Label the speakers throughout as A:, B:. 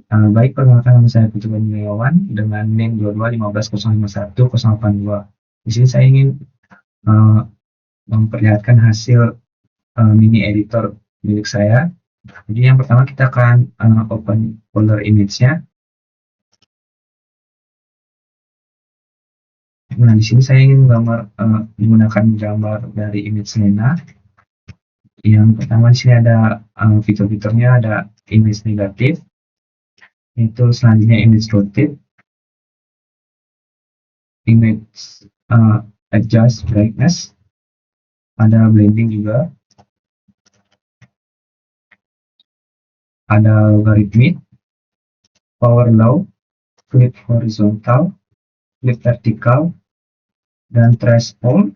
A: Baik, perkenalkan nama saya Putu Gunawan dengan NIM 2215051 Di sini saya ingin uh, memperlihatkan hasil mini editor milik saya. Jadi yang pertama kita akan open folder image-nya. Nah, di sini saya ingin menggunakan gambar dari image Lena. Yang pertama di sini ada fitur-fiturnya, ada image negatif, itu selanjutnya image rotate, image adjust brightness, ada blending juga, ada logarithmic, power law, flip horizontal, flip vertical, dan threshold,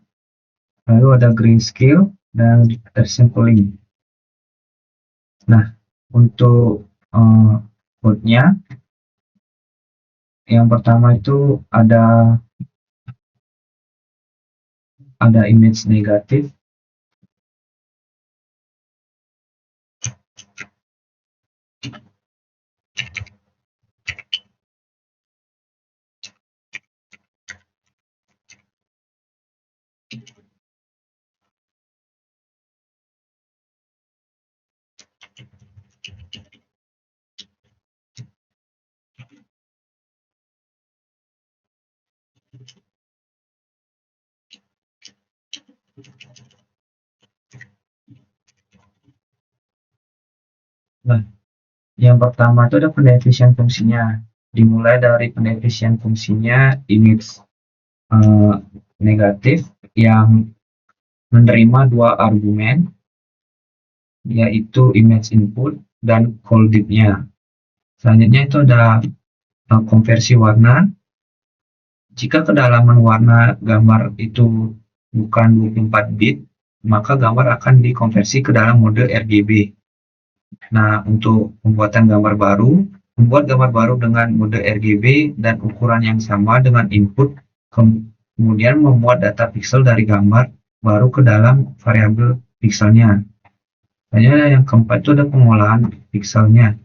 A: lalu ada grayscale dan sampling. Nah, untuk code-nya, yang pertama itu ada image negatif, nah, yang pertama itu ada pendefinisian fungsinya. Dimulai dari pendefinisian fungsinya image negatif yang menerima dua argumen, yaitu image input dan colditnya. Selanjutnya itu ada konversi warna. Jika kedalaman warna gambar itu bukan 24 bit, maka gambar akan dikonversi ke dalam mode RGB. Nah, untuk pembuatan gambar baru, membuat gambar baru dengan mode RGB dan ukuran yang sama dengan input, kemudian membuat data pixel dari gambar baru ke dalam variabel pixelnya. Selanjutnya yang keempat itu ada pengolahan pixelnya.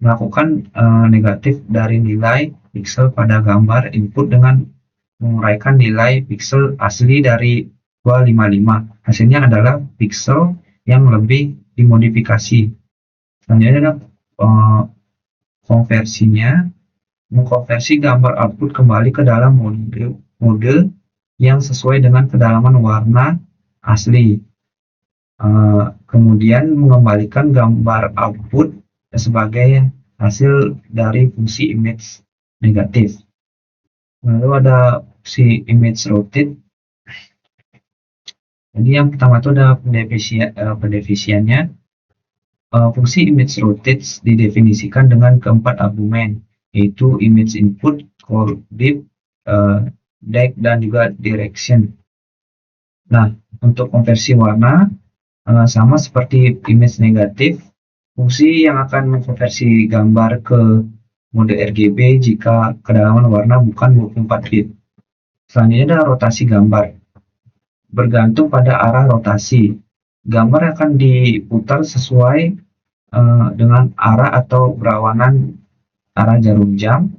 A: Melakukan negatif dari nilai pixel pada gambar input dengan menguraikan nilai pixel asli dari 255. Hasilnya adalah pixel yang lebih dimodifikasi. Selanjutnya ada konversinya, mengkonversi gambar output kembali ke dalam mode yang sesuai dengan kedalaman warna asli. Kemudian mengembalikan gambar output sebagai hasil dari fungsi image negatif. Lalu ada fungsi image rotate. Jadi yang pertama itu ada pendefisiannya. Fungsi image rotate didefinisikan dengan keempat argumen, yaitu image input, coordinate, depth, dan juga direction. Nah, untuk konversi warna sama seperti image negatif, fungsi yang akan mengkonversi gambar ke mode RGB jika kedalaman warna bukan 24 bit. Selanjutnya ada rotasi gambar. Bergantung pada arah rotasi, gambar akan diputar sesuai dengan arah atau berawanan arah jarum jam.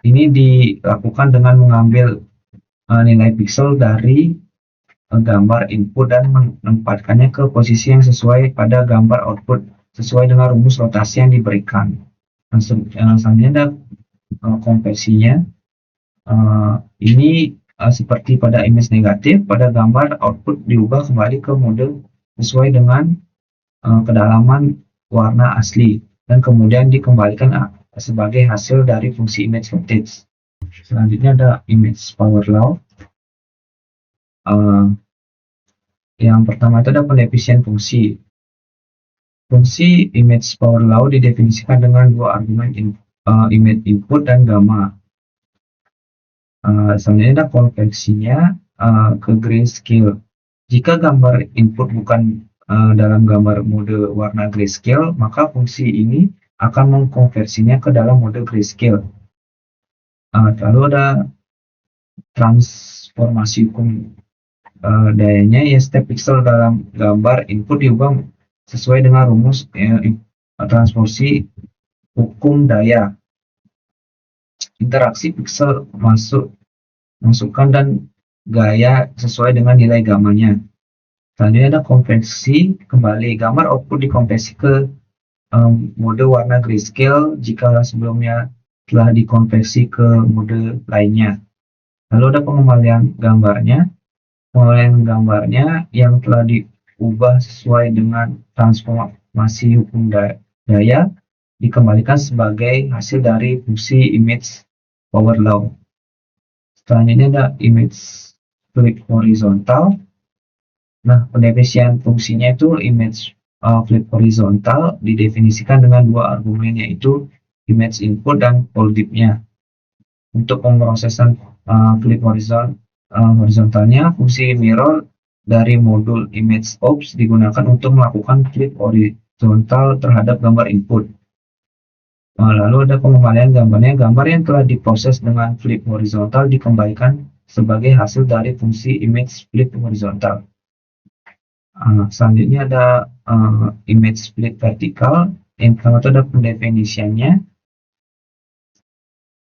A: Ini dilakukan dengan mengambil nilai pixel dari gambar input dan menempatkannya ke posisi yang sesuai pada gambar output sesuai dengan rumus rotasi yang diberikan. Selanjutnya ada konversinya. Ini seperti pada image negatif, pada gambar output diubah kembali ke mode sesuai dengan kedalaman warna asli dan kemudian dikembalikan sebagai hasil dari fungsi image rotate. Selanjutnya ada image power law. Yang pertama itu ada pendefinisan fungsi. Fungsi image power law didefinisikan dengan dua argumen image input dan gamma. Selanjutnya ada konversinya ke grayscale. Jika gambar input bukan dalam gambar mode warna grayscale, maka fungsi ini akan mengkonversinya ke dalam mode grayscale. Lalu ada transformasi hukum dayanya, ya setiap pixel dalam gambar input diubah sesuai dengan rumus transformasi hukum daya. interaksi pixel masukkan dan gaya sesuai dengan nilai gambarnya. Selanjutnya ada konversi, kembali gambar output dikonversi ke mode warna grayscale jika sebelumnya telah dikonversi ke mode lainnya. Lalu ada pengembalian gambarnya. Pengembalian gambarnya yang telah diubah sesuai dengan transformasi hukum daya dikembalikan sebagai hasil dari fungsi image power law. Selanjutnya ada image flip horizontal. Nah, pendefinisian fungsinya itu image flip horizontal didefinisikan dengan dua argumen, yaitu image input dan holdip-nya. Untuk pemrosesan flip horizontalnya, fungsi mirror dari modul image ops digunakan untuk melakukan flip horizontal terhadap gambar input. Lalu ada pengembalian gambarnya. Gambar yang telah diproses dengan flip horizontal dikembalikan sebagai hasil dari fungsi image flip horizontal. Selanjutnya ada image split vertikal. Yang pertama itu ada pendefinisiannya,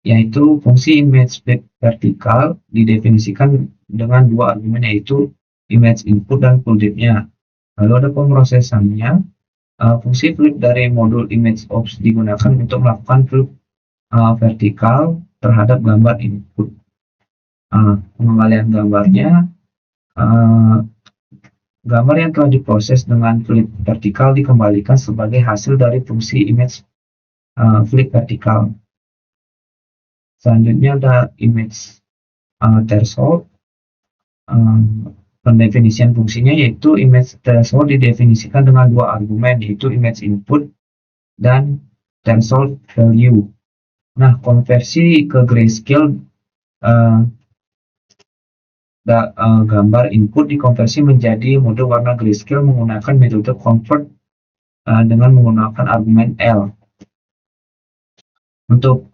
A: yaitu fungsi image split vertikal didefinisikan dengan dua argumen, yaitu image input dan holdip-nya. Lalu ada pemrosesannya. Fungsi flip dari modul image ops digunakan untuk melakukan flip vertikal terhadap gambar input. Pengembalian gambarnya, gambar yang telah diproses dengan flip vertikal dikembalikan sebagai hasil dari fungsi image flip vertikal. Selanjutnya ada image threshold. Pendefinisian fungsinya yaitu image threshold didefinisikan dengan dua argumen, yaitu image input dan threshold value. Nah, konversi ke grayscale gambar input dikonversi menjadi mode warna grayscale menggunakan metode convert dengan menggunakan argumen L. Untuk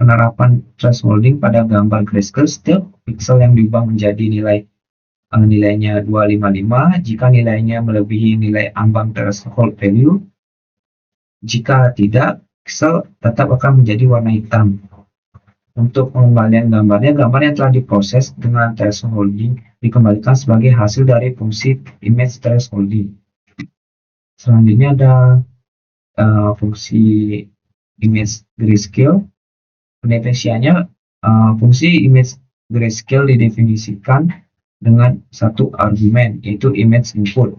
A: penerapan thresholding pada gambar grayscale, setiap pixel yang diubah menjadi nilainya 255 jika nilainya melebihi nilai ambang threshold value. Jika tidak, pixel tetap akan menjadi warna hitam. Untuk pengembalian gambarnya, gambar yang telah diproses dengan thresholding dikembalikan sebagai hasil dari fungsi image thresholding. Selanjutnya ada fungsi image grayscale. Pendefinisiannya, fungsi image grayscale didefinisikan dengan satu argumen, yaitu image input.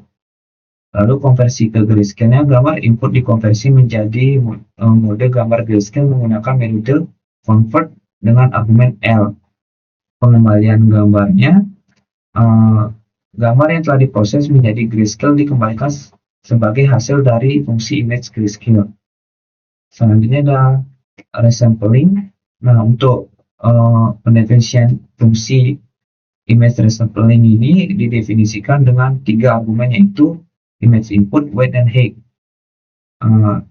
A: Lalu konversi ke grayscale-nya, gambar input dikonversi menjadi mode gambar grayscale menggunakan metode convert dengan argumen L. Pengembalian gambarnya, gambar yang telah diproses menjadi grayscale dikembalikan sebagai hasil dari fungsi image grayscale. Selanjutnya ada resampling. Nah, untuk pendefinisian fungsi image resampling ini didefinisikan dengan tiga argumen, yaitu image input, weight, dan height.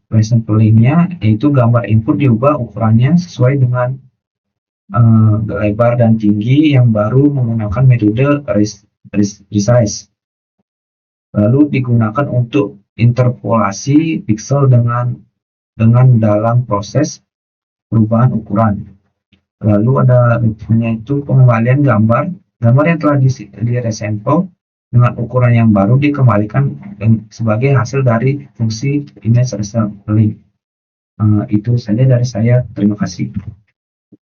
A: Resamplingnya yaitu gambar input diubah ukurannya sesuai dengan lebar dan tinggi yang baru menggunakan metode resize. Lalu digunakan untuk interpolasi pixel dengan dalam proses perubahan ukuran. Lalu ada yaitu pengembalian gambar yang telah diresample dengan ukuran yang baru dikembalikan sebagai hasil dari fungsi image resampling. Itu saja dari saya. Terima kasih.